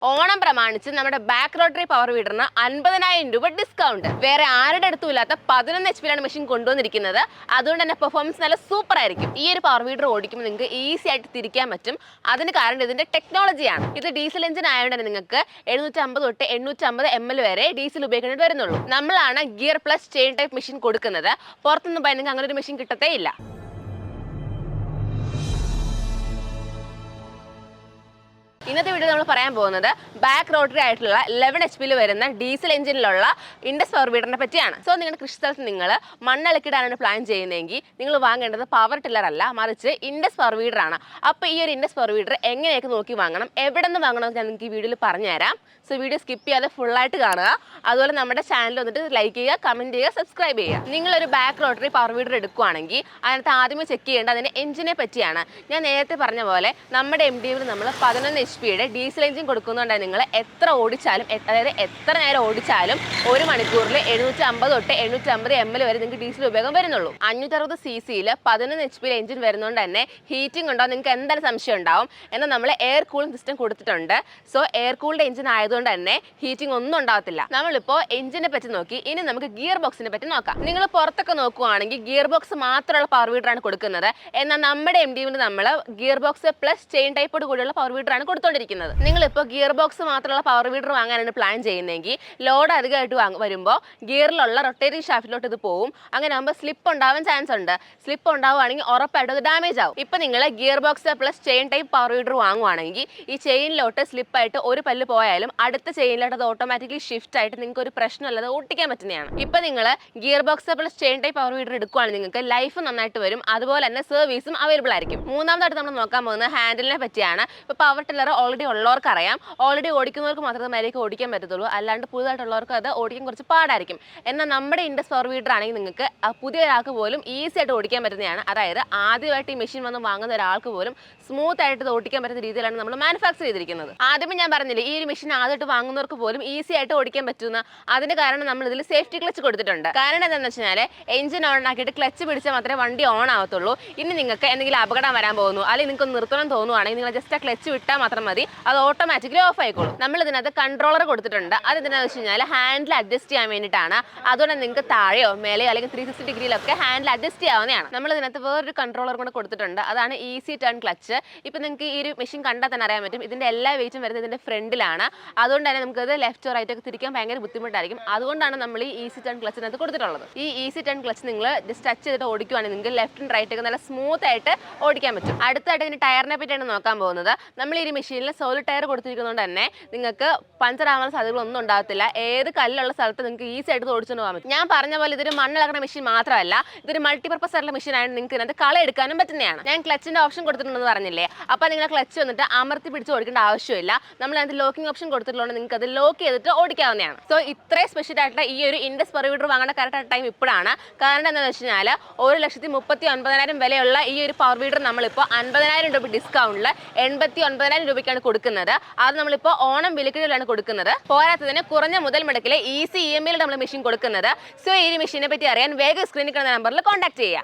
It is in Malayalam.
ഓണം പ്രമാണിച്ച് നമ്മുടെ ബാക്ക് റോട്ടറി പവർ വീഡറിന് 50,000 രൂപ ഡിസ്കൗണ്ട്. വേറെ ആരുടെ അടുത്തും ഇല്ലാത്ത 11 HP മെഷീൻ കൊണ്ടുവന്നിരിക്കുന്നത്. അതുകൊണ്ട് തന്നെ പെർഫോമൻസ് നല്ല സൂപ്പർ ആയിരിക്കും. ഈ ഒരു പവർ വീഡർ ഓടിക്കുമ്പോൾ നിങ്ങൾക്ക് ഈസി ആയിട്ട് തിരിക്കാൻ പറ്റും. അതിന് കാരണം ഇതിന്റെ ടെക്നോളജിയാണ്. ഇത് ഡീസൽ എഞ്ചിൻ ആയതുകൊണ്ട് തന്നെ നിങ്ങൾക്ക് 750 തൊട്ട് 850 ml വരെ ഡീസൽ ഉപയോഗിക്കേണ്ടി വരുന്നുള്ളൂ. നമ്മളാണ് gear plus chain type machine കൊടുക്കുന്നത്. പുറത്തൊന്നും പോയി നിങ്ങൾക്ക് അങ്ങനെ ഒരു മെഷീൻ കിട്ടത്തേ ഇല്ല. ഇന്നത്തെ വീഡിയോ നമ്മൾ പറയാൻ പോകുന്നത് ബാക്ക് റോട്ടറി ആയിട്ടുള്ള 11 HP വരുന്ന ഡീസൽ എഞ്ചിനിലുള്ള ഇൻഡസ് പവർ വീഡറിനെ പറ്റിയാണ്. സോ നിങ്ങളുടെ കൃഷിസ്ഥലത്ത് നിങ്ങൾ മണ്ണിളക്കിടാനാണ് പ്ലാൻ ചെയ്യുന്നതെങ്കിൽ നിങ്ങൾ വാങ്ങേണ്ടത് പവർ ടില്ലർ അല്ല, മറിച്ച് ഇൻഡസ് പവർ വീഡർ ആണ്. അപ്പോൾ ഈ ഒരു ഇൻഡസ് പവർ വീഡർ എങ്ങനെയൊക്കെ നോക്കി വാങ്ങണം, എവിടെ നിന്ന് വാങ്ങണമെന്ന് ഞാൻ നിങ്ങൾക്ക് ഈ വീഡിയോയിൽ പറഞ്ഞുതരാം. സോ വീഡിയോ സ്കിപ്പ് ചെയ്യാതെ ഫുള്ളായിട്ട് കാണുക. അതുപോലെ നമ്മുടെ ചാനൽ വന്നിട്ട് ലൈക്ക് ചെയ്യുക, കമൻറ്റ് ചെയ്യുക, സബ്സ്ക്രൈബ് ചെയ്യുക. നിങ്ങളൊരു ബാക്ക് റോട്ടറി പവർ വീഡർ എടുക്കുകയാണെങ്കിൽ അതിനകത്ത് ആദ്യമേ ചെക്ക് ചെയ്യേണ്ടത് അതിൻ്റെ എഞ്ചിനെ പറ്റിയാണ്. ഞാൻ നേരത്തെ പറഞ്ഞ പോലെ നമ്മുടെ MDയിൽ നമ്മൾ 11 HP ഡീസൽ എഞ്ചിൻ കൊടുക്കുന്നതുകൊണ്ട് നിങ്ങൾ എത്ര ഓടിച്ചാലും, അതായത് എത്ര നേരം ഓടിച്ചാലും 1 മണിക്കൂറിൽ 750 തൊട്ട് 850 ml വരെ നിങ്ങൾക്ക് ഡീസൽ ഉപയോഗം വരുന്നുള്ളൂ. 560 cc 11 HP എഞ്ചിൻ വരുന്നതുകൊണ്ട് തന്നെ ഹീറ്റിംഗ് ഉണ്ടോ നിങ്ങൾക്ക് എന്തായാലും സംശയം ഉണ്ടാവും. എന്നാൽ നമ്മൾ എയർ കൂളിംഗ് സിസ്റ്റം കൊടുത്തിട്ടുണ്ട്. സോ എയർ കൂൾഡ് എഞ്ചിൻ ആയതുകൊണ്ട് തന്നെ ഹീറ്റിംഗ് ഒന്നും ഉണ്ടാവത്തില്ല. നമ്മളിപ്പോൾ എഞ്ചിനെ പറ്റി നോക്കി, ഇനി നമുക്ക് ഗിയർ ബോക്സിനെ പറ്റി നോക്കാം. നിങ്ങൾ പുറത്തൊക്കെ നോക്കുവാണെങ്കിൽ ഗിയർ ബോക്സ് മാത്രമുള്ള പവർ വീഡറാണ് കൊടുക്കുന്നത്. എന്നാൽ നമ്മുടെ MDയിൽ നമ്മൾ ഗിയർ ബോക്സ് പ്ലസ് ചെയിൻ ടൈപ്പോട് കൂടിയുള്ള പവർ വീഡറാണ് കൊടുത്തുകൊണ്ടിരിക്കുന്നത്. നിങ്ങളിപ്പോൾ ഗിയർ ബോക്സ് മാത്രമുള്ള പവർ വീഡർ വാങ്ങാനാണ് പ്ലാൻ ചെയ്യുന്നതെങ്കിൽ ലോഡ് അധികമായിട്ട് വരുമ്പോൾ ഗിയറിലുള്ള റൊട്ടേറ്റിംഗ് ഷാഫ്റ്റിലോട്ട് ഇത് പോകും. അങ്ങനെ ആകുമ്പോൾ സ്ലിപ്പ് ഉണ്ടാവാൻ ചാൻസ് ഉണ്ട്. സ്ലിപ്പ് ഉണ്ടാവുകയാണെങ്കിൽ ഉറപ്പായിട്ടും അത് ഡാമേജ് ആവും. ഇപ്പം നിങ്ങൾ gear box plus chain type power weeder വാങ്ങുവാണെങ്കിൽ ഈ ചെയിനിലോട്ട് സ്ലിപ്പായിട്ട് ഒരു പല്ല് പോയാലും അടുത്ത ചെയിനിലോട്ട് അത് ഓട്ടോമാറ്റിക്കലി ഷിഫ്റ്റ് ആയിട്ട് നിങ്ങൾക്ക് ഒരു പ്രശ്നമല്ലാതെ ഓടിക്കാൻ പറ്റുന്നതാണ്. ഇപ്പം നിങ്ങൾ gear box plus chain type power weeder എടുക്കുകയാണെങ്കിൽ നിങ്ങൾക്ക് ലൈഫ് നന്നായിട്ട് വരും. അതുപോലെ തന്നെ സർവീസും അവൈലബിൾ ആയിരിക്കും. മൂന്നാമതായിട്ട് നമ്മൾ നോക്കാൻ പോകുന്നത് ഹാൻഡിലിനെ പറ്റിയാണ്. ഇപ്പോൾ പവർ ടില്ലർ ഓൾറെഡി ഉള്ളവർക്ക് അറിയാം. ഓൾറെഡി ഓടിക്കുന്നവർക്ക് മാത്രമേ മര്യാദയ്ക്ക് ഓടിക്കാൻ പറ്റത്തുള്ളൂ. അല്ലാണ്ട് പുതുതായിട്ടുള്ളവർക്ക് അത് ഓടിക്കാൻ കുറച്ച് പാടായിരിക്കും. എന്നാൽ നമ്മുടെ ഇൻഡസ് പവർ വീഡർ ആണെങ്കിൽ നിങ്ങൾക്ക് പുതിയ ഒരാൾക്ക് പോലും ഈസി ആയിട്ട് ഓടിക്കാൻ പറ്റുന്നതാണ്. അതായത് ആദ്യമായിട്ട് ഈ മെഷീൻ വന്ന് വാങ്ങുന്ന ഒരാൾക്ക് പോലും സ്മൂത്ത് ആയിട്ട് ഇത് ഓടിക്കാൻ പറ്റുന്ന രീതിയിലാണ് നമ്മൾ മാനുഫാക്ചർ ചെയ്തിരിക്കുന്നത്. ആദ്യമേ ഞാൻ പറഞ്ഞില്ലേ, ഈ ഒരു മെഷീൻ ആദ്യമായിട്ട് വാങ്ങുന്നവർക്ക് പോലും ഈസി ആയിട്ട് ഓടിക്കാൻ പറ്റുന്ന. അതിന് കാരണം നമ്മൾ ഇതിൽ സേഫ്റ്റി ക്ലച്ച് കൊടുത്തിട്ടുണ്ട്. കാരണം എന്താണെന്ന് വെച്ചാൽ എഞ്ചിൻ ഓൺ ആക്കിയിട്ട് ക്ലച്ച് പിടിച്ചാൽ മാത്രമേ വണ്ടി ഓൺ ആവത്തുള്ളൂ. ഇനി നിങ്ങൾക്ക് എന്തെങ്കിലും അപകടം വരാൻ പോകുന്നു, അല്ലെങ്കിൽ നിങ്ങൾക്ക് നിർത്തണം തോന്നുവാണെങ്കിൽ നിങ്ങൾ ജസ്റ്റ് ആ ക്ലച്ച് വിട്ടാൽ മാത്രം മതി, അത് ഓട്ടോമാറ്റിക്കലി ഓഫ് ആയിക്കോളും. നമ്മൾ ഇതിനകത്ത് കൺട്രോളർ കൊടുത്തിട്ടുണ്ട്. അത് എന്താണെന്ന് വെച്ച് കഴിഞ്ഞാൽ ഹാൻഡിൽ അഡ്ജസ്റ്റ് ചെയ്യാൻ വേണ്ടിയിട്ടാണ്. അതുകൊണ്ട് നിങ്ങൾക്ക് താഴെയോ മേലെയോ അല്ലെങ്കിൽ 360 ഡിഗ്രിയിലൊക്കെ ഹാൻഡിൽ അഡ്ജസ്റ്റ് ചെയ്യാവുന്നതാണ്. നമ്മൾ ഇതിനകത്ത് വേറൊരു കൺട്രോളർ കൂടെ കൊടുത്തിട്ടുണ്ട്. അതാണ് ഈസി ടേൺ ക്ലച്ച്. ഇപ്പം നിങ്ങൾക്ക് ഈ ഒരു മെഷീൻ കണ്ടാൽ തന്നെ അറിയാൻ പറ്റും, ഇതിൻ്റെ എല്ലാ വെയിറ്റും വരുന്നത് ഇതിൻ്റെ ഫ്രണ്ടിലാണ്. അതുകൊണ്ട് തന്നെ നമുക്കത് ലെഫ്റ്റ് റൈറ്റ് ഒക്കെ തിരിക്കാൻ ഭയങ്കര ബുദ്ധിമുട്ടായിരിക്കും. അതുകൊണ്ടാണ് നമ്മൾ ഈ ഈസി ടേൺ ക്ലച്ചിനകത്ത് കൊടുത്തിട്ടുള്ളത്. ഈ ഈസി ടേൺ ക്ലച്ച് നിങ്ങൾ ജസ്റ്റ് ടച്ച് ചെയ്തിട്ട് ഓടിക്കുവാണെങ്കിൽ നിങ്ങൾക്ക് ലെഫ്റ്റ് ആൻഡ് റൈറ്റ് ഒക്കെ നല്ല സ്മൂത്ത് ആയിട്ട് ഓടിക്കാൻ പറ്റും. അടുത്തായിട്ട് ഇതിൻ്റെ ടയറിനെ പറ്റിയാണ് നോക്കാൻ പോകുന്നത്. നമ്മൾ ഈ മെഷീനിൽ സോളിഡ് ടയർ കൊടുത്തിരിക്കുന്നതുകൊണ്ട് തന്നെ നിങ്ങൾക്ക് പഞ്ചർ ആവാൻ സാധ്യതകളൊന്നും ഉണ്ടാകത്തില്ല. ഏത് കല്ലുള്ള സ്ഥലത്ത് നിങ്ങൾക്ക് ഈസി ആയിട്ട് ഓടിച്ചുകൊണ്ട് പോകാൻ പറ്റും. ഞാൻ പറഞ്ഞ പോലെ ഇതൊരു മണ്ണിളക്കുന്ന മെഷീൻ മാത്രമല്ല, ഇതൊരു മൾട്ടിപർപ്പസ് ആയിട്ടുള്ള മെഷീൻ ആയതുകൊണ്ട് നിങ്ങൾക്ക് ഇതിനകത്ത് കളയെടുക്കാനും പറ്റുന്നതാണ്. ഞാൻ ക്ലച്ചിന്റെ ഓപ്ഷൻ കൊടുത്തിട്ടുണ്ടെന്ന് പറഞ്ഞില്ലേ, അപ്പോൾ നിങ്ങൾ ക്ലച്ച് വന്നിട്ട് അമർത്തി പിടിച്ച് ഓടിക്കേണ്ട ആവശ്യമില്ല. നമ്മൾ അതിനകത്ത് ലോക്കിംഗ് ഓപ്ഷൻ കൊടുത്തിട്ടുള്ളത് നിങ്ങൾക്ക് അത് ലോക്ക് ചെയ്തിട്ട് ഓടിക്കാവുന്നതാണ്. സോ ഇത്രയും സ്പെഷ്യൽ ആയിട്ടുള്ള ഈ ഒരു ഇൻഡസ് പവർ വീഡർ വാങ്ങേണ്ട കറക്റ്റ് ടൈം ഇപ്പോഴാണ്. കാരണം എന്താണെന്ന് വെച്ച് കഴിഞ്ഞാൽ 1,39,000 വിലയുള്ള ഈ ഒരു പവർ വീഡർ നമ്മളിപ്പോൾ 50,000 രൂപ ഡിസ്കൗണ്ടിൽ 89,000 രൂപയ്ക്കാണ് കൊടുക്കുന്നത്. അത് നമ്മളിപ്പോൾ ഓണം വിലക്കിഴിലാണ് കൊടുക്കുന്നത്. പോരാത്തതിന് കുറഞ്ഞ മുതൽ മുടക്കിലെ ഈസി EMI നമ്മൾ മെഷീൻ കൊടുക്കുന്നത്. സോ ഈ മെഷീനെ പറ്റി അറിയാൻ വേഗം സ്ക്രീനിൽ കാണുന്ന നമ്പറിൽ കോൺടാക്ട് ചെയ്യുക.